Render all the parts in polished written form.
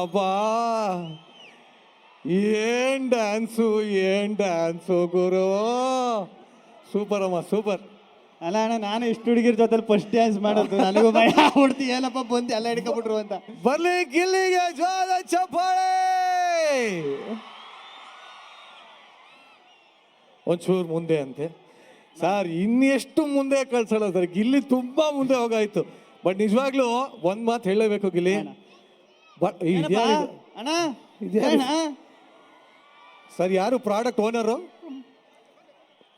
ಅಬ್ಬಾ ಏನ್ ಡ್ಯಾನ್ಸು ಗುರು, ಸೂಪರ್ ಅಮ್ಮ ಸೂಪರ್. ಅಲ್ಲ ಅಣ್ಣ, ನಾನು ಇಷ್ಟು ಹುಡುಗಿರ ಜೊತೆ ಫಸ್ಟ್ ಡ್ಯಾನ್ಸ್ ಮಾಡೋದು, ನನಗೂ ಭಯ ಆಗ್ಬಿಡ್ತು ಏನಪ್ಪ ಬಂದು ಎಲ್ಲ ಹಿಡ್ಕೊಬಿಟ್ರು ಅಂತ. ಬರ್ಲಿ ಗಿಲ್ಲಿಗೆ ಜೋರ ಚಪ್ಪಾಳೆ. ಒಂಚೂರು ಮುಂದೆ ಅಂತೆ ಸರ್, ಇನ್ನೆಷ್ಟು ಮುಂದೆ ಕಳ್ಸೋಣ ಸರ್, ಗಿಲ್ಲಿ ತುಂಬಾ ಮುಂದೆ ಹೋಗಾಯ್ತು. ಬಟ್ ನಿಜವಾಗ್ಲೂ ಒಂದ್ ಮಾತು ಹೇಳಬೇಕು ಗಿಲ್ಲಿ, ಅಣ್ಣ ಸರ್ ಯಾರು ಪ್ರಾಡಕ್ಟ್ ಓನರು,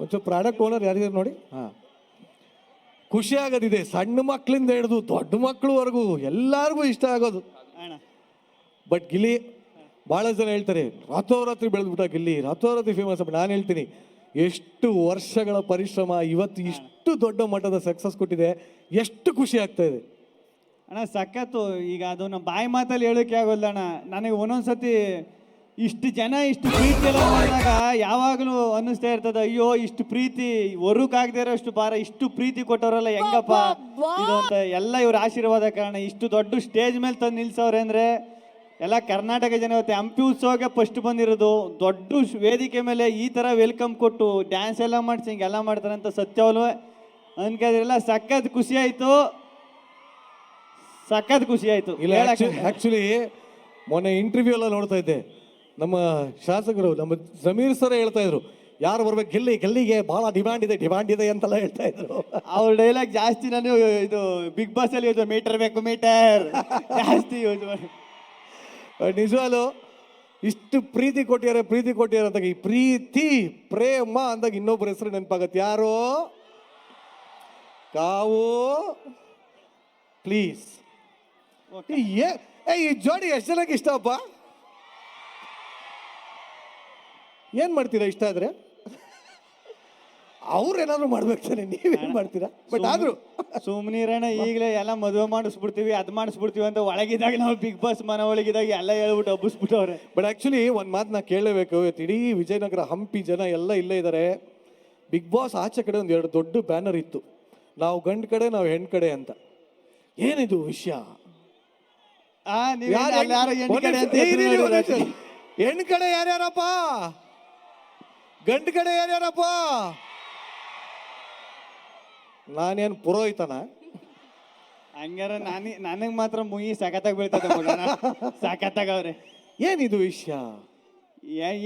ಒಂಚೂರು ಪ್ರಾಡಕ್ಟ್ ಓನರ್ ಯಾರಿದ್ದಾರೆ ನೋಡಿ. ಹಾ, ಖುಷಿ ಆಗೋದಿದೆ, ಸಣ್ಣ ಮಕ್ಕಳಿಂದ ಹಿಡಿದು ದೊಡ್ಡ ಮಕ್ಕಳವರೆಗೂ ಎಲ್ಲರಿಗೂ ಇಷ್ಟ ಆಗೋದು. ಬಟ್ ಗಿಲ್ಲಿ ಭಾಳ ಜನ ಹೇಳ್ತಾರೆ ರಾತ್ರೋರಾತ್ರಿ ಬೆಳೆದ್ಬಿಟ್ಟ ಗಿಲ್ಲಿ, ರಾತ್ರೋರಾತ್ರಿ ಫೇಮಸ್. ನಾನು ಹೇಳ್ತೀನಿ ಎಷ್ಟು ವರ್ಷಗಳ ಪರಿಶ್ರಮ ಇವತ್ತು ಇಷ್ಟು ದೊಡ್ಡ ಮಟ್ಟದ ಸಕ್ಸಸ್ ಕೊಟ್ಟಿದೆ, ಎಷ್ಟು ಖುಷಿ ಆಗ್ತಾ ಇದೆ ಅಣ್ಣ. ಸಖತ್ತು. ಈಗ ಅದು ನಮ್ಮ ಬಾಯಿ ಮಾತಲ್ಲಿ ಹೇಳೋಕೆ ಆಗೋಲ್ಲ ಅಣ್ಣ. ನನಗೆ ಒಂದೊಂದ್ಸತಿ ಇಷ್ಟು ಜನ ಇಷ್ಟು ಪ್ರೀತಿ ಎಲ್ಲ ಮಾಡಿದಾಗ ಯಾವಾಗಲೂ ಅನ್ನಿಸ್ತಾ ಇರ್ತದೆ, ಅಯ್ಯೋ ಇಷ್ಟು ಪ್ರೀತಿ ಹೊರಕಾಗದೇ ಇರೋ ಅಷ್ಟು ಭಾರ, ಇಷ್ಟು ಪ್ರೀತಿ ಕೊಟ್ಟವರಲ್ಲ ಹೆಂಗಪ್ಪ ಇದು ಅಂತ. ಎಲ್ಲ ಇವ್ರ ಆಶೀರ್ವಾದ ಕಾರಣ ಇಷ್ಟು ದೊಡ್ಡ ಸ್ಟೇಜ್ ಮೇಲೆ ತಂದು ನಿಲ್ಸವ್ರೆ ಅಂದರೆ ಎಲ್ಲ ಕರ್ನಾಟಕ ಜನ. ಇವತ್ತು ಹಂಪಿ ಉತ್ಸವಕ್ಕೆ ಫಸ್ಟ್ ಬಂದಿರೋದು, ದೊಡ್ಡ ವೇದಿಕೆ ಮೇಲೆ ಈ ಥರ ವೆಲ್ಕಮ್ ಕೊಟ್ಟು ಡ್ಯಾನ್ಸ್ ಎಲ್ಲ ಮಾಡಿಸಿ ಹಿಂಗೆಲ್ಲ ಮಾಡ್ತಾರೆ ಅಂತ ಸತ್ಯವಲ್ವ ಅನ್ಕೋದ್ರೆಲ್ಲ ಸಖತ್ ಖುಷಿ ಆಯಿತು, ಸಖತ್ ಖುಷಿ ಆಯಿತು. ಇಲ್ಲ ಆ್ಯಕ್ಚುಲಿ ಮೊನ್ನೆ ಇಂಟರ್ವ್ಯೂ ಎಲ್ಲ ನೋಡ್ತಾ ಇದ್ದೆ, ನಮ್ಮ ಶಾಸಕರು ನಮ್ಮ ಜಮೀರ್ ಸರ್ ಹೇಳ್ತಾ ಇದ್ರು ಯಾರು ಬರ್ಬೇಕು ಗೆಲ್ಲಿಗೆ ಭಾಳ ಡಿಮ್ಯಾಂಡ್ ಇದೆ ಅಂತೆಲ್ಲ ಹೇಳ್ತಾ ಇದ್ರು. ಅವ್ರ ಡೈಲಾಗ್ ಜಾಸ್ತಿ ನಾನು ಇದು ಬಿಗ್ ಬಾಸ್ ಅಲ್ಲಿ ಯೂಸ್ ಮೀಟರ್ ಬೇಕು ಮೀಟರ್ ಜಾಸ್ತಿ ಯೂಸ್ ಮಾಡಿ. ನಿಜವಾಗ್ಲು ಇಷ್ಟು ಪ್ರೀತಿ ಕೊಟ್ಟಿದ್ದಾರೆ ಅಂದಾಗ ಈ ಪ್ರೀತಿ ಪ್ರೇಮ ಅಂದಾಗ ಇನ್ನೊಬ್ಬರ ಹೆಸರು ನೆನಪಾಗತ್ತೆ, ಯಾರು? ಕಾವು ಪ್ಲೀಸ್. ಈ ಜೋಡಿ ಎಷ್ಟು ಜನಕ್ಕೆ ಇಷ್ಟಪ್ಪ? ಏನ್ ಮಾಡ್ತೀರಾ ಇಷ್ಟ ಆದ್ರೆ? ಅವ್ರೇನಾದ್ರು ಮಾಡ್ಬೇಕು ತಾನೆ, ನೀವೇನ್ ಮಾಡ್ತೀರಾ? ಬಟ್ ಆದ್ರೂ ಸುಮ್ನಿರಣ್ಣ, ಈಗಲೇ ಎಲ್ಲ ಮದುವೆ ಮಾಡಿಸ್ಬಿಡ್ತೀವಿ ಅದು ಮಾಡಿಸ್ಬಿಡ್ತೀವಿ ಅಂತ ಒಳಗಿದಾಗ ನಾವು ಬಿಗ್ ಬಾಸ್ ಮನ ಒಳಗಿದಾಗ ಎಲ್ಲ ಹೇಳ್ಬಿಟ್ಟು ಹಬ್ಬಿಸ್ಬಿಟ್ಟವ್ರೆ. ಬಟ್ ಆಕ್ಚುಲಿ ಒಂದ್ ಮಾತು ನಾ ಕೇಳಲೇಬೇಕು, ಇವತ್ತು ಇಡೀ ವಿಜಯನಗರ ಹಂಪಿ ಜನ ಎಲ್ಲ ಇಲ್ಲೇ ಇದ್ದಾರೆ. ಬಿಗ್ ಬಾಸ್ ಆಚೆ ಕಡೆ ಒಂದ್ 2 ದೊಡ್ಡ ಬ್ಯಾನರ್ ಇತ್ತು, ನಾವು ಗಂಡ್ ಕಡೆ ನಾವು ಹೆಣ್ ಕಡೆ ಅಂತ. ಏನಿದು ವಿಷಯ? ಹೆಣ್ ಕಡೆ ಯಾರ್ಯಾರಪ್ಪ, ಗಂಡ್ ಕಡೆ ಯಾರ್ಯಾರಪ್ಪ? ನಾನೇನು ಪುರೋಹಿತನ? ಹಂಗಾರ ನನಗೆ ಮಾತ್ರ ಮುಯಿ ಸಖತ್ತಾಗಿ ಬೀಳ್ತದೆ, ಸಖತ್ತಾಗವ್ರೆ. ಏನಿದು ವಿಷಯ?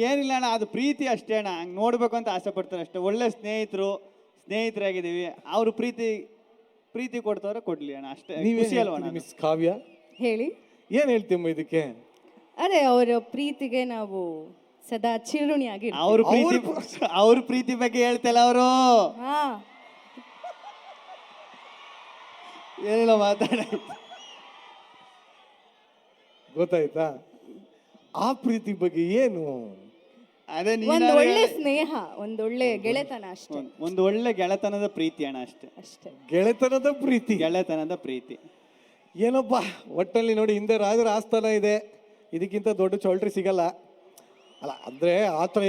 ಏನಿಲ್ಲ ಅಣ್ಣ, ಅದು ಪ್ರೀತಿ ಅಷ್ಟೇ ಅಣ್ಣ. ಹಂಗೆ ನೋಡ್ಬೇಕು ಅಂತ ಆಸೆ ಪಡ್ತಾರೆ ಅಷ್ಟೇ. ಒಳ್ಳೆ ಸ್ನೇಹಿತರಾಗಿದ್ದೀವಿ, ಅವರು ಪ್ರೀತಿ ಕೊಡ್ತವ್ರೆ ಕೊಡ್ಲಿ ಅಣ್ಣ, ಅಷ್ಟೇ. ಖುಷಿ ಅಲ್ವಾ ಮಿಸ್ ಕಾವ್ಯ? ಹೇಳಿ, ಏನ್ ಹೇಳ್ತೀಮ್ಮ ಇದಕ್ಕೆ? ಅದೇ ಅವರ ಪ್ರೀತಿಗೆ ನಾವು ಸದಾ ಚಿರುಣಿಯಾಗಿ. ಅವ್ರ ಪ್ರೀತಿ ಬಗ್ಗೆ ಹೇಳ್ತಲ್ಲ ಅವರು. ಏನಿಲ್ಲ ಮಾತಾಡ, ಗೊತ್ತಾಯ್ತಾ? ಆ ಪ್ರೀತಿ ಬಗ್ಗೆ ಏನು? ಅದೇ ಒಂದು ಒಳ್ಳೆ ಸ್ನೇಹ, ಒಂದೊಳ್ಳೆ ಗೆಳೆತನ ಅಷ್ಟೇ. ಒಂದು ಒಳ್ಳೆ ಗೆಳೆತನದ ಪ್ರೀತಿ ಅಣ್ಣ, ಅಷ್ಟೇ ಅಷ್ಟೇ. ಗೆಳೆತನದ ಪ್ರೀತಿ ಏನಪ್ಪ ಒಟ್ಟಲ್ಲಿ ನೋಡಿ, ಹಿಂದೆ ರಾಜರ ಆಸ್ಥಾನ ಇದೆ, ಇದಕ್ಕಿಂತ ದೊಡ್ಡ ಚೌಲ್ಟ್ರಿ ಸಿಗಲ್ಲ ಅಲ್ಲ. ಅಂದ್ರೆ ಆತರ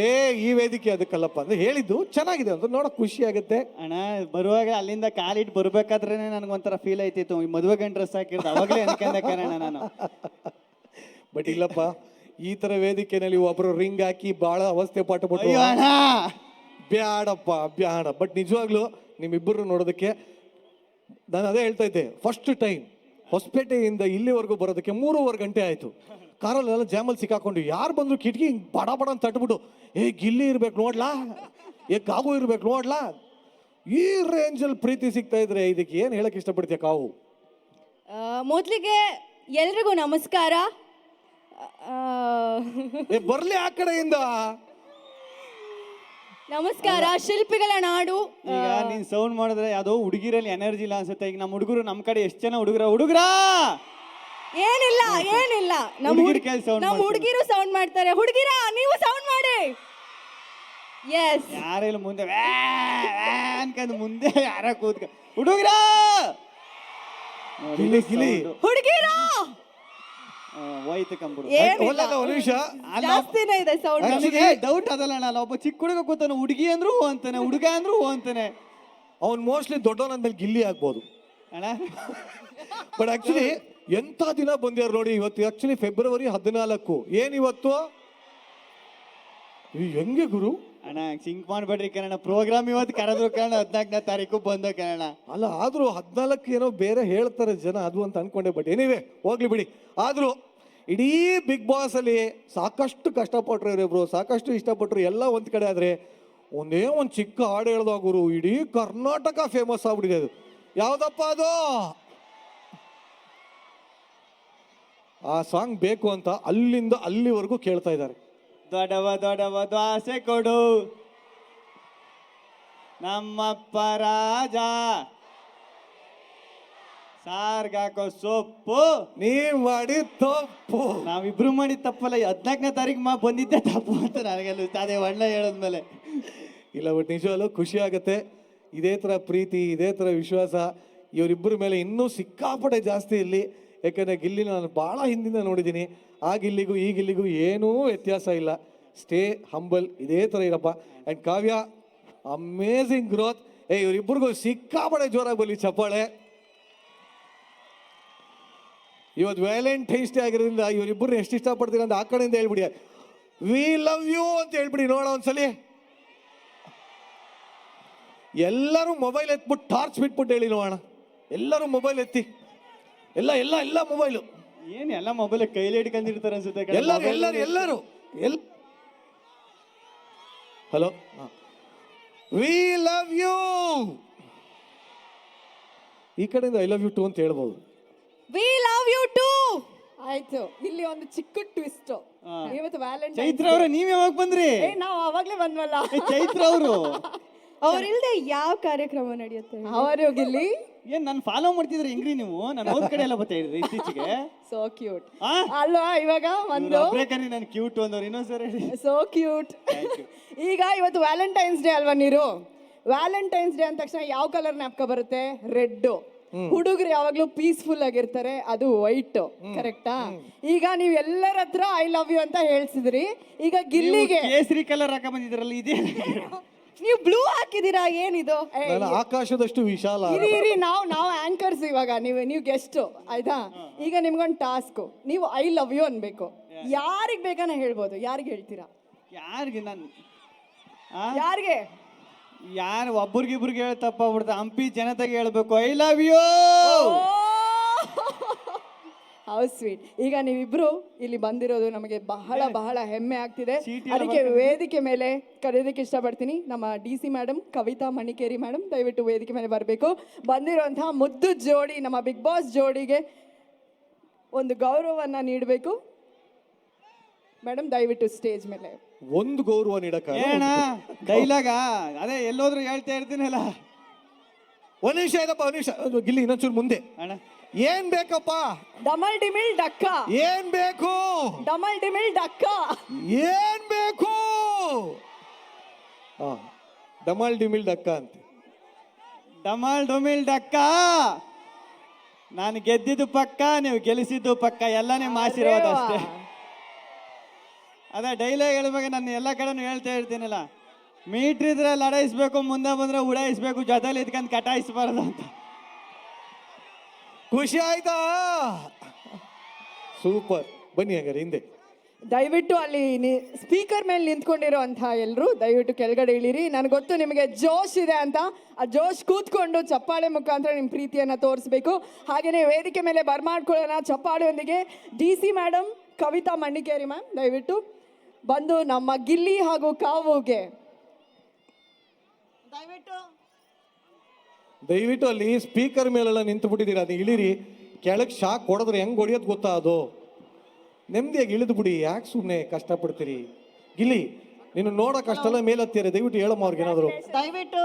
ಈ ವೇದಿಕೆ ಅದಕ್ಕಲ್ಲಪ್ಪ ಅಂದ್ರೆ ಹೇಳಿದ್ದು ಚೆನ್ನಾಗಿದೆ ಅಂತ ನೋಡಕ್ ಖುಷಿ ಆಗುತ್ತೆ ಅಣ್ಣ. ಬರುವಾಗ ಅಲ್ಲಿಂದ ಕಾಲಿಟ್ಟು ಬರ್ಬೇಕಾದ್ರೆ ನನಗೊಂಥರ ಫೀಲ್ ಆಯ್ತಿತ್ತು, ಈ ಮದುವೆ ಗಂಡು ಡ್ರೆಸ್ ಹಾಕಿರ್ದು ಅವಾಗಲೇ ಅನ್ಕೊಂಡ ನಾನು. ಬಟ್ ಇಲ್ಲಪ್ಪ, ಈ ತರ ವೇದಿಕೆನಲ್ಲಿ ಒಬ್ರು ರಿಂಗ್ ಹಾಕಿ ಬಹಳ ಅವಸ್ಥೆ ಪಟ್ಟುಬಿಟ್ಟು ಬ್ಯಾಡ. ಬಟ್ ನಿಜವಾಗ್ಲೂ ನಿಮ್ಮಿಬ್ಬರು ನೋಡೋದಕ್ಕೆ ನಾನು ಅದೇ ಹೇಳ್ತಾ ಇದ್ದೆ, ಫಸ್ಟ್ ಟೈಮ್ ಹೊಸಪೇಟೆಯಿಂದ ಇಲ್ಲಿವರೆಗೂ ಬರೋದಕ್ಕೆ 3.5 ಗಂಟೆ ಆಯ್ತು. ಕಾರಲ್ಲೆಲ್ಲ ಜಾಮಲ್ಲಿ ಸಿಕ್ಕಾಕೊಂಡು ಯಾರು ಬಂದ್ರು ಕಿಟಕಿ ಬಡ ಅಂತ ತಟ್ಬಿಟ್ಟು, ಗಿಲ್ಲಿ ಇರ್ಬೇಕು ನೋಡ್ಲಾ, ಕಾವು ಇರ್ಬೇಕು ನೋಡ್ಲಾ. ಈ ರೇಂಜಲ್ಲಿ ಪ್ರೀತಿ ಸಿಗ್ತಾ ಇದ್ರೆ ಇದಕ್ಕೆ ಏನ್ ಹೇಳಕ್ ಇಷ್ಟಪಡ್ತೀಯ ಕಾವು? ಮೊದಲಿಗೆ ಎಲ್ರಿಗೂ ನಮಸ್ಕಾರ. ಬರ್ಲಿ ಆ ಕಡೆಯಿಂದ ನಮಸ್ಕಾರ. ಶಿಲ್ಪಿಗಳ ನಾಡು. ಈಗ ನೀನ್ ಸೌಂಡ್ ಮಾಡಿದ್ರೆ ಯಾವ್ದೋ ಹುಡುಗಿರಲ್ಲಿ ಎನರ್ಜಿ ಇಲ್ಲ ಅನ್ಸುತ್ತೆ. ಈಗ ನಮ್ಮ ಹುಡುಗರು ನಮ್ಮ ಕಡೆ ಎಷ್ಟು ಜನ ಹುಡುಗರ ಏನಿಲ್ಲ ನಮ್ಮ ಹುಡುಗಿರು ಸೌಂಡ್ ಮಾಡ್ತಾರೆ. ಹುಡುಗಿರ ನೀವು ಸೌಂಡ್ ಮಾಡಿ. ಎಸ್, ಯಾರೆಲ್ಲ ಮುಂದೆ ಅನ್ಕಂದ್ ಮುಂದೆ ಯಾರ ಕೂತ್ಕ ಹುಡುಗರ ಹುಡುಗಿರ ಹೋಯ್ತು ಕಂಬರು. ಜಾಸ್ತಿನೇ ಇದೆ ಸೌಂಡ್. ನನಗೆ ಡೌಟ್ ಅದಲ್ಲ ಅಣ್ಣ, ಒಬ್ಬ ಚಿಕ್ಕ ಹುಡುಗ ಕೂತಾನೆ, ಹುಡುಗಿ ಅಂದ್ರು ಹೂ ಅಂತಾನೆ, ಹುಡುಗ ಅಂದ್ರು ಹೂ ಅಂತಾನೆ. ಅವ್ನು ಮೋಸ್ಟ್ಲಿ ದೊಡ್ಡವನಂದ್ಮೇಲೆ ಗಿಲ್ಲಿ ಆಗ್ಬೋದು ಅಣ್ಣ. ಬಟ್ ಆಕ್ಚುಲಿ ಎಂಥ ದಿನ ಬಂದ್ಯಾರ ನೋಡಿ. ಇವತ್ತು ಆಕ್ಚುಲಿ ಫೆಬ್ರವರಿ 14. ಏನಿವತ್ತು? ಹೆಂಗೆ ಗುರು? ಅಣ್ಣ ಸಿಂಕ್ ಮಾಡ್ಬೇಡ್ರಿ ಕಣ, ಪ್ರೋಗ್ರಾಮ್ ಇವತ್ತು ಕರೆದ್ರು ಕಣ, 14ನೇ ತಾರೀಕು ಬಂದ ಕಣ. ಅಲ್ಲ ಆದ್ರೂ 14 ಏನೋ ಬೇರೆ ಹೇಳ್ತಾರೆ ಜನ, ಅದು ಅಂತ ಅನ್ಕೊಂಡೆ. ಬಟ್ ಎನಿವೆ ಹೋಗ್ಲಿ ಬಿಡಿ. ಆದ್ರೂ ಇಡೀ ಬಿಗ್ ಬಾಸ್ ಅಲ್ಲಿ ಸಾಕಷ್ಟು ಕಷ್ಟಪಟ್ರು ಇವರಿಬ್ರು, ಸಾಕಷ್ಟು ಇಷ್ಟಪಟ್ರು. ಎಲ್ಲ ಒಂದ್ ಕಡೆ ಆದ್ರೆ ಒಂದೇ ಒಂದು ಚಿಕ್ಕ ಹಾಡು ಹೇಳ್ದ ಗುರು, ಇಡೀ ಕರ್ನಾಟಕ ಫೇಮಸ್ ಆಗ್ಬಿಟ್ಟಿದೆ. ಅದು ಯಾವ್ದಪ್ಪ ಅದು? ಆ ಸಾಂಗ್ ಬೇಕು ಅಂತ ಅಲ್ಲಿಂದ ಅಲ್ಲಿವರೆಗೂ ಕೇಳ್ತಾ ಇದ್ದಾರೆ. ದೊಡವ ದೊಡವ ದ್ವಾಸೆ ಕೊಡು ನಮ್ಮಪ್ಪ ರಾಜ, ಸಾರ್ಗಾಕೋ ಸೊಪ್ಪು, ನೀವ್ ಮಾಡಿ ತಪ್ಪು. ನಾವಿಬ್ರು ಮಾಡಿದ ತಪ್ಪಲ್ಲ, 14ನೇ ತಾರೀಕು ಬಂದಿದ್ದೆ ತಪ್ಪು ಅಂತ ನನಗೆಲ್ಲ ಅದೇ ಒಳ್ಳ ಹೇಳದ್ಮೇಲೆ. ಇಲ್ಲ ಬಟ್ ನಿಜವಲ್ಲೂ ಖುಷಿ ಆಗತ್ತೆ. ಇದೇ ಥರ ಪ್ರೀತಿ, ಇದೇ ಥರ ವಿಶ್ವಾಸ ಇವರಿಬ್ಬರ ಮೇಲೆ ಇನ್ನೂ ಸಿಕ್ಕಾಪಟ್ಟೆ ಜಾಸ್ತಿ ಇರಲಿ. ಯಾಕಂದರೆ ಗಿಲ್ಲಿನ ನಾನು ಭಾಳ ಹಿಂದಿಂದ ನೋಡಿದ್ದೀನಿ. ಆ ಗಿಲ್ಲಿಗೂ ಈ ಗಿಲ್ಲಿಗೂ ಏನೂ ವ್ಯತ್ಯಾಸ ಇಲ್ಲ. ಸ್ಟೇ ಹಂಬಲ್, ಇದೇ ಥರ ಇರಪ್ಪ. And Kavya amazing growth. ಇವರಿಬ್ಬರಿಗೂ ಸಿಕ್ಕಾಪಟ್ಟೆ ಜೋರಾಗಿ ಬರಲಿ ಚಪ್ಪಾಳೆ. ಇವತ್ತು ವ್ಯಾಲೆಂಟೈನ್ಸ್ ಡೇ ಆಗಿರೋದ್ರಿಂದ ಇವರಿಬ್ಬರನ್ನ ಎಷ್ಟು ಇಷ್ಟಪಡ್ತೀರ ಅಂತ ಆ ಕಡೆಯಿಂದ ಹೇಳ್ಬಿಡಿ. ವಿ ಲವ್ ಯು ಅಂತ ಹೇಳ್ಬಿಡಿ ನೋಡ ಒಂದ್ಸಲಿ. ಎಲ್ಲರೂ ಮೊಬೈಲ್ ಎತ್ಬಿಟ್ಟು ಟಾರ್ಚ್ ಬಿಟ್ಬಿಟ್ಟು ಹೇಳಿ ನೋಡೋಣ. ಎಲ್ಲರೂ ಮೊಬೈಲ್ ಎತ್ತಿ, ಎಲ್ಲ ಎಲ್ಲ ಎಲ್ಲ ಮೊಬೈಲು ಏನು ಎಲ್ಲ ಮೊಬೈಲ್ ಕೈಲಿ ಹಿಡ್ಕೊಂಡಿರ್ತಾರೆ ಅನ್ಸುತ್ತೆ. ಎಲ್ಲರೂ ಎಲ್ಲರೂ ಎಲ್ಲರೂ ಹಲೋ, ವಿ ಲವ್ ಯು. ಈ ಕಡೆಯಿಂದ ಐ ಲವ್ ಯು ಟು ಅಂತ ಹೇಳ್ಬೋದು. We love you too. ಆಯ್ತು, ಇಲ್ಲಿ ಒಂದು ಚಿಕ್ಕ ಟ್ವಿಸ್ಟ್. ಇವತ್ತು ವ್ಯಾಲೆಂಟೈನ್ಸ್. ಚೈತ್ರ ಅವ್ರೆ ನೀವ್ ಯಾವಾಗ ಬಂದ್ರಿ? ನಾವು ಅವಾಗ್ಲೇ ಬಂದ್ವಲ್ಲ. ಚೈತ್ರ ಅವರು ಅವ್ರಿಲ್ದೆ ಯಾವ ಕಾರ್ಯಕ್ರಮ ನಡೆಯುತ್ತೆ? ಅವರು ಗಿಲ್ಲಿ ಏನ್ ನಾನು ಫಾಲೋ ಮಾಡ್ತಿದ್ರೆ ಹೆಂಗ್ರಿ ನೀವು? ನಾನು ಅವ್ರ ಕಡೆ ಎಲ್ಲ ಬರ್ತಾ ಇದ್ರಿ ಇತ್ತೀಚೆಗೆ. ಸೋ ಕ್ಯೂಟ್ ಅಲ್ವಾ? ಇವಾಗ ಒಂದು ನಾನು ಕ್ಯೂಟ್ ಅಂದವ್ರು ಇನ್ನೊಂದ್ಸರಿ ಸೋ ಕ್ಯೂಟ್. ಈಗ ಇವತ್ತು ವ್ಯಾಲೆಂಟೈನ್ಸ್ ಡೇ ಅಲ್ವಾ ನೀರು? ವ್ಯಾಲೆಂಟೈನ್ಸ್ ಡೇ ಅಂದ ತಕ್ಷಣ ಯಾವ ಕಲರ್ ನ್ಯಾಪ್ಕ ಬರುತ್ತೆ? ರೆಡ್. ಹುಡುಗರು ಯಾವಾಗ್ಲೂ ಪೀಸ್ಫುಲ್ ಆಗಿರ್ತಾರೆ, ಅದು ವೈಟ್. ಕರೆಕ್ಟಾ? ಈಗ ನೀವ್ ಎಲ್ಲರ ಹತ್ರ ಐ ಲವ್ ಯು ಅಂತ ಹೇಳ್ಸಿದ್ರಿ. ಈಗ ಗಿಲ್ಲಿಗೆ ಕೇಸರಿ ಕಲರ್ ಹಾಕ ಬಂದಿದ್ರಲ್ಲ, ಇದೇ ನೀವು ಬ್ಲೂ ಹಾಕಿದೀರಾ? ಏನಿದು? ಆಕಾಶದಷ್ಟು ವಿಶಾಲ. ಇರಿ ನಾವು ಆಂಕರ್ಸ್, ಇವಾಗ ನೀವು ಗೆಸ್ಟ್ ಆಯ್ತಾ? ಈಗ ನಿಮ್ಗೊಂದು ಟಾಸ್ಕ್, ನೀವು ಐ ಲವ್ ಯು ಅನ್ಬೇಕು. ಯಾರಿಗ್ ಬೇಕಾನ ಹೇಳ್ಬೋದು. ಯಾರಿಗೆ ಹೇಳ್ತೀರಾ? ಯಾರಿಗೆ? ನಾನು ಯಾರಿಗೆ? ಯಾರು ಒಬ್ರಿಗಿಬ್ರಿಗೆ ಹೇಳ ತಪ್ಪಾಗ್ಬಿಡ್ತ. ಹಂಪಿ ಜನತೆಗೆ ಹೇಳ್ಬೇಕು I love you. How sweet. ಈಗ ನೀವಿಬ್ರು ಇಲ್ಲಿ ಬಂದಿರೋದು ನಮಗೆ ಬಹಳ ಬಹಳ ಹೆಮ್ಮೆ ಆಗ್ತಿದೆ. ಅದಕ್ಕೆ ವೇದಿಕೆ ಮೇಲೆ ಕರೆಯೋದಕ್ಕೆ ಇಷ್ಟಪಡ್ತೀನಿ ನಮ್ಮ DC madam, Kavita Manikeri madam, ದಯವಿಟ್ಟು ವೇದಿಕೆ ಮೇಲೆ ಬರಬೇಕು. ಬಂದಿರುವಂತಹ ಮುದ್ದು ಜೋಡಿ, ನಮ್ಮ ಬಿಗ್ ಬಾಸ್ ಜೋಡಿಗೆ ಒಂದು ಗೌರವವನ್ನು ನೀಡಬೇಕು. ಮೇಡಮ್ ದಯವಿಟ್ಟು ಸ್ಟೇಜ್ ಮೇಲೆ ಒಂದು ಗೌರವ ನೀಡಕ ಡೈಲಾಗ ಅದೇ ಎಲ್ಲೋದ್ರು ಹೇಳ್ತಾ ಇರ್ತೀನಲ್ಲ. ಒಂದ್ ನಿಮಿಷ ಇದಪ್ಪ, ಒಂದ್ ನಿಮಿಷ ಗಿಲ್ಲಿ, ಇನ್ನೊಂಚೂರು ಮುಂದೆ. ಅಣ್ಣ ಏನ್ ಬೇಕಪ್ಪ? ಡಮಲ್ ಡಿಮಿಲ್ ಡಕ್ಕ. ಏನ್ ಬೇಕು? ಡಮಲ್ ಡಿಮಿಲ್ ಡಕ್ಕ. ಏನ್ ಬೇಕು? ಡಮಲ್ ಡಿಮಿಲ್ ಡಕ್ಕ ಅಂತ. ಡಮಲ್ ಡುಮಿಲ್ ಡಕ್ಕ. ನಾನು ಗೆದ್ದಿದ್ದು ಪಕ್ಕ, ನೀವು ಗೆಲ್ಲಿಸಿದ್ದು ಪಕ್ಕ, ಎಲ್ಲ ನಿಮ್ಮ ಆಶೀರ್ವಾದ ಅಷ್ಟೇ. ಅದೇ ಡೈಲಾಗ್ ಹೇಳ್ಬೇಕು. ನಾನು ಎಲ್ಲ ಕಡೆನೂ ಹೇಳ್ತಾ ಇರ್ತೀನಲ್ಲ, ಮೀಟ್ರ್ ಇದ್ರೆ ಲಡಾಯಿಸ್ಬೇಕು, ಮುಂದೆ ಬಂದ್ರೆ ಉಡಾಯಿಸ್ಬೇಕು, ಜೊತೆಲಿ ಇದ್ಕೊಂಡು ಕಟಾಯಿಸ್ಬಾರ್ದು ಅಂತ. ಖುಷಿ ಆಯ್ತಾ? ಸೂಪರ್. ಬನ್ನಿ ಹಾಗಾದ್ರೆ ಹಿಂದೆ. ದಯವಿಟ್ಟು ಅಲ್ಲಿ ಸ್ಪೀಕರ್ ಮೇಲೆ ನಿಂತ್ಕೊಂಡಿರೋಂತಹ ಎಲ್ಲರೂ ದಯವಿಟ್ಟು ಕೆಳಗಡೆ ಇಳಿರಿ. ನನಗೆ ಗೊತ್ತು ನಿಮಗೆ ಜೋಶ್ ಇದೆ ಅಂತ. ಆ ಜೋಶ್ ಕೂತ್ಕೊಂಡು ಚಪ್ಪಾಳೆ ಮುಖಾಂತರ ನಿಮ್ಮ ಪ್ರೀತಿಯನ್ನು ತೋರಿಸ್ಬೇಕು. ಹಾಗೆಯೇ ವೇದಿಕೆ ಮೇಲೆ ಬರ್ಮಾಡ್ಕೊಳ್ಳೋಣ ಚಪ್ಪಾಳೆಯೊಂದಿಗೆ. DC madam, Kavita Mannikeri ma'am ದಯವಿಟ್ಟು ಬಂದು ನಮ್ಮ ಗಿಲ್ಲಿ ಹಾಗೂ ಕಾವುಗೆ ದಯವಿಟ್ಟು ಅಲ್ಲಿ ಸ್ಪೀಕರ್ ಮೇಲೆಲ್ಲ ನಿಂತು ಬಿಟ್ಟಿದ್ದೀರಾ, ಅದು ಇಳಿರಿ. ಕೆಳಗೆ ಶಾಕ್ ಹೊಡೆದ್ರೆ ಹೆಂಗ್ ಹೊಡಿಯೋದು ಗೊತ್ತಾ? ಅದು ನೆಮ್ಮದಿಯಾಗಿ ಇಳಿದು ಬಿಡಿ, ಯಾಕೆ ಸುಮ್ಮನೆ ಕಷ್ಟಪಡ್ತೀರಿ? ಗಿಲ್ಲಿ, ನೀನು ನೋಡೋಕೆ ಅಷ್ಟೆಲ್ಲ ಮೇಲತ್ತೀರಿ, ದಯವಿಟ್ಟು ಹೇಳಮ್ಮ ಅವ್ರಿಗೆ ಏನಾದ್ರು. ದಯವಿಟ್ಟು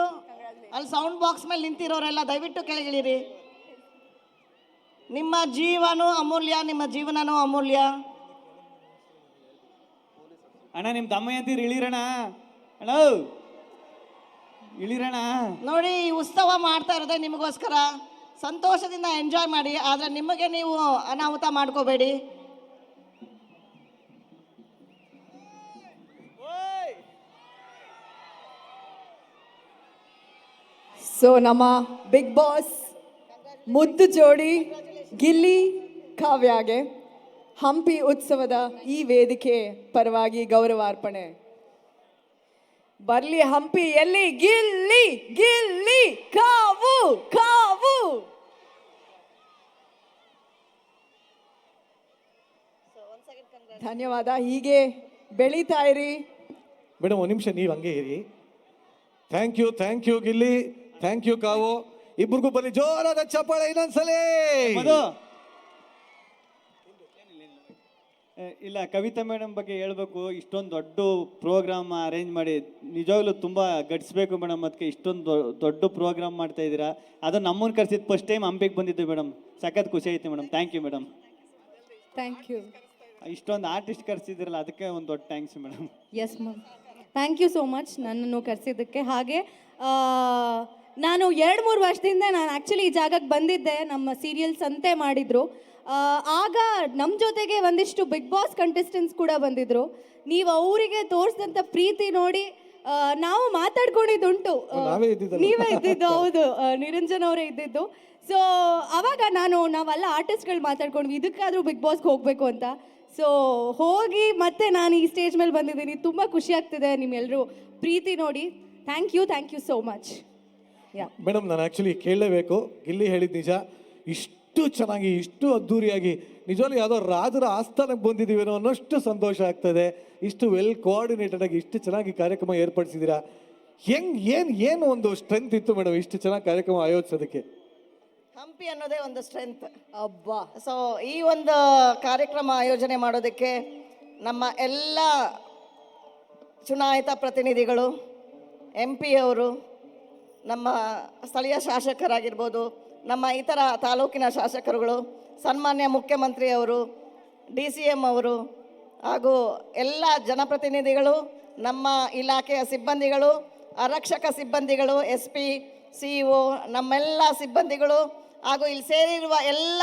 ಅಲ್ಲಿ ಸೌಂಡ್ ಬಾಕ್ಸ್ ಮೇಲೆ ನಿಂತಿರೋರೆಲ್ಲ ದಯವಿಟ್ಟು ಕೆಳಗಿಳಿರಿ. ನಿಮ್ಮ ಜೀವನೂ ಅಮೂಲ್ಯ, ನಿಮ್ಮ ಜೀವನನೂ ಅಮೂಲ್ಯ. ಅಣ್ಣ ನಿಮ್ಮ ದಮ್ಮಯ್ಯಂತೀರಿ ಇಳಿರಣ. ಅಣ್ಣ ಇಳಿರಣ. ನೋಡಿ, ಈ ಉತ್ಸವ ಮಾಡ್ತಾ ಇರೋದೇ ನಿಮಗೋಸ್ಕರ. ಸಂತೋಷದಿಂದ ಎಂಜಾಯ್ ಮಾಡಿ, ಆದರೆ ನಿಮಗೆ ನೀವು ಅನಾಹುತ ಮಾಡ್ಕೋಬೇಡಿ. ಸೊ ನಮ್ಮ ಬಿಗ್ ಬಾಸ್ ಮುದ್ದು ಜೋಡಿ ಗಿಲ್ಲಿ ಕಾವ್ಯಾಗೆ ಹಂಪಿ ಉತ್ಸವದ ಈ ವೇದಿಕೆ ಪರವಾಗಿ ಗೌರವಾರ್ಪಣೆ. ಬರ್ಲಿ ಹಂಪಿ ಎಲ್ಲಿ ಗಿಲ್ಲಿ ಗಿಲ್ಲಿ ಕಾವು ಕಾವು. ಧನ್ಯವಾದ. ಹೀಗೆ ಬೆಳೀತಾ ಇರಿ. ಮೇಡಮ್ ಒಂದು ನಿಮಿಷ ನೀವು ಹಂಗೆ ಇರಿ. Thank you Gilli, thank you Kavu. ಇಬ್ರಿಗೂ ಬನ್ನಿ ಜೋರಾದ ಚಪ್ಪಾಳೆ ಇನ್ನೊಂದ್ಸಲಿ. ಮಧು ಇಲ್ಲ, ಕವಿತಾ ಮೇಡಮ್ ಬಗ್ಗೆ ಹೇಳ್ಬೇಕು. ಇಷ್ಟೊಂದು ದೊಡ್ಡ ಪ್ರೋಗ್ರಾಮ್ ಅರೇಂಜ್ ಮಾಡಿ ನಿಜವಾಗ್ಲೂ ತುಂಬ ಗಡಿಸ್ಬೇಕು ಮೇಡಮ್. ಅದಕ್ಕೆ ಇಷ್ಟೊಂದು ದೊಡ್ಡ ಪ್ರೋಗ್ರಾಮ್ ಮಾಡ್ತಾ ಇದ್ದೀರಾ. ಅದು ನಮ್ಮನ್ನು ಕರೆಸಿದ್ದು ಫಸ್ಟ್ ಟೈಮ್ ಹಂಪಿಗೆ ಬಂದಿದ್ದು ಮೇಡಮ್. ಸಖತ್ ಖುಷಿ ಆಯ್ತು madam. Thank you madam. Thank you. ಇಷ್ಟೊಂದು ಆರ್ಟಿಸ್ಟ್ ಕರೆಸಿದ್ರಲ್ಲ, ಅದಕ್ಕೆ ಒಂದು ದೊಡ್ಡ thanks madam. Yes ma'am, thank you so much ನನ್ನನ್ನು ಕರೆಸಿದ್ದಕ್ಕೆ. ಹಾಗೆ ನಾನು 2-3 ವರ್ಷದಿಂದ ನಾನು ಆ್ಯಕ್ಚುಲಿ ಈ ಜಾಗಕ್ಕೆ ಬಂದಿದ್ದೆ. ನಮ್ಮ ಸೀರಿಯಲ್ಸ್ ಅಂತೆ ಮಾಡಿದರು. ಆಗ ನಮ್ಮ ಜೊತೆಗೆ ಒಂದಿಷ್ಟು ಬಿಗ್ ಬಾಸ್ ಕಂಟೆಸ್ಟೆಂಟ್ಸ್ ಕೂಡ ಬಂದಿದ್ದರು. ನೀವು ಅವರಿಗೆ ತೋರಿಸಿದಂಥ ಪ್ರೀತಿ ನೋಡಿ ನಾವು ಮಾತಾಡ್ಕೊಂಡಿದ್ದುಂಟು. ನೀವೇ ಇದ್ದಿದ್ದು, ಹೌದು, ನಿರಂಜನ್ ಅವರೇ ಇದ್ದಿದ್ದು. ಸೊ ಅವಾಗ ನಾವೆಲ್ಲ ಆರ್ಟಿಸ್ಟ್ಗಳು ಮಾತಾಡ್ಕೊಂಡ್ವಿ, ಇದಕ್ಕಾದರೂ ಬಿಗ್ ಬಾಸ್ಗೆ ಹೋಗಬೇಕು ಅಂತ. ಸೊ ಹೋಗಿ ಮತ್ತೆ ನಾನು ಈ ಸ್ಟೇಜ್ ಮೇಲೆ ಬಂದಿದ್ದೀನಿ. ತುಂಬ ಖುಷಿ ಆಗ್ತಿದೆ ನಿಮ್ಮೆಲ್ಲರೂ ಪ್ರೀತಿ ನೋಡಿ. Thank you so much. Madam ನಾನು ಆ್ಯಕ್ಚುಲಿ ಕೇಳಲೇಬೇಕು. ಗಿಲ್ಲಿ ಹೇಳಿದ ನಿಜ. ಇಷ್ಟು ಚೆನ್ನಾಗಿ, ಇಷ್ಟು ಅದ್ಧೂರಿಯಾಗಿ, ನಿಜವಾಗ್ಲೂ ಯಾವುದೋ ರಾಜರ ಆಸ್ಥಾನಕ್ಕೆ ಬಂದಿದ್ದೀವೇನೋ ಅನ್ನೋಷ್ಟು ಸಂತೋಷ ಆಗ್ತದೆ. ಇಷ್ಟು ವೆಲ್ ಕೋಆರ್ಡಿನೇಟೆಡ್ ಆಗಿ ಇಷ್ಟು ಚೆನ್ನಾಗಿ ಕಾರ್ಯಕ್ರಮ ಏರ್ಪಡಿಸಿದ್ದೀರಾ. ಏನು ಒಂದು ಸ್ಟ್ರೆಂತ್ ಇತ್ತು ಮೇಡಮ್ ಇಷ್ಟು ಚೆನ್ನಾಗಿ ಕಾರ್ಯಕ್ರಮ ಆಯೋಜಿಸೋದಕ್ಕೆ? ಹಂಪಿ ಅನ್ನೋದೇ ಒಂದು ಸ್ಟ್ರೆಂತ್. ಅಬ್ಬಾ. ಸೊ ಈ ಒಂದು ಕಾರ್ಯಕ್ರಮ ಆಯೋಜನೆ ಮಾಡೋದಕ್ಕೆ ನಮ್ಮ ಎಲ್ಲ ಚುನಾಯಿತ ಪ್ರತಿನಿಧಿಗಳು, MP ಅವರು, ನಮ್ಮ ಸ್ಥಳೀಯ ಶಾಸಕರಾಗಿರ್ಬೋದು, ನಮ್ಮ ಇತರ ತಾಲೂಕಿನ ಶಾಸಕರುಗಳು, ಸನ್ಮಾನ್ಯ ಮುಖ್ಯಮಂತ್ರಿಯವರು, DCM ಅವರು ಹಾಗೂ ಎಲ್ಲ ಜನಪ್ರತಿನಿಧಿಗಳು, ನಮ್ಮ ಇಲಾಖೆಯ ಸಿಬ್ಬಂದಿಗಳು, ಆರಕ್ಷಕ ಸಿಬ್ಬಂದಿಗಳು, SP, CEO, ನಮ್ಮೆಲ್ಲ ಸಿಬ್ಬಂದಿಗಳು ಹಾಗೂ ಇಲ್ಲಿ ಸೇರಿರುವ ಎಲ್ಲ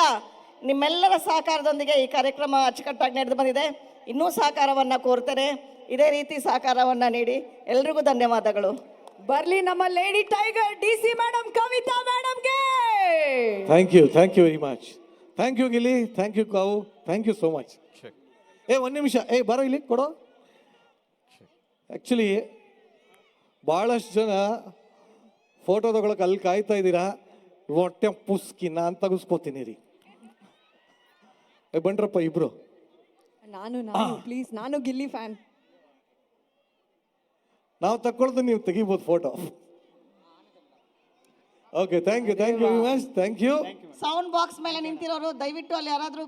ನಿಮ್ಮೆಲ್ಲರ ಸಹಕಾರದೊಂದಿಗೆ ಈ ಕಾರ್ಯಕ್ರಮ ಅಚ್ಚುಕಟ್ಟಾಗಿ ನಡೆದು ಬಂದಿದೆ. ಇನ್ನೂ ಸಹಕಾರವನ್ನು ಕೋರ್ತೇನೆ. ಇದೇ ರೀತಿ ಸಹಕಾರವನ್ನು ನೀಡಿ. ಎಲ್ರಿಗೂ ಧನ್ಯವಾದಗಳು. ಬರ್ಲಿ ನಮ್ಮ lady tiger DC madam Kavitha ಮೇಡಮ್ಗೆ. Thank you very much. Thank you Gilli, thank you Kavu, thank you so much. ಒಂದು ನಿಮಿಷ, ಬರೋ ಇಲ್ಲಿ ಕೊಡೋ. ಆ್ಯಕ್ಚುಲಿ ಭಾಳಷ್ಟು ಜನ ಫೋಟೋ ತಗೊಳಕ್ಕೆ ಅಲ್ಲಿ ಕಾಯ್ತಾ ಇದ್ದೀರಾ. ಹೊಟ್ಟೆ ಪುಸ್ಕಿ ನಾನು ತೆಗಿಸ್ಕೋತೀನಿ ರೀ. ಬನ್ರಪ್ಪ ಇಬ್ರು. ನಾನು ಪ್ಲೀಸ್, ನಾನು ಗಿಲ್ಲಿ ಫ್ಯಾನ್. ನಾವು ತಕ್ಕೊಳ್ದು, ನೀವು ತೆಗಿಬೋದು photo. Okay, thank you very much. Thank you. Sound box ಮೇಲೆ ನಿಂತಿರೋರು ದಯವಿಟ್ಟು ಅಲ್ಲಿ ಯಾರಾದರೂ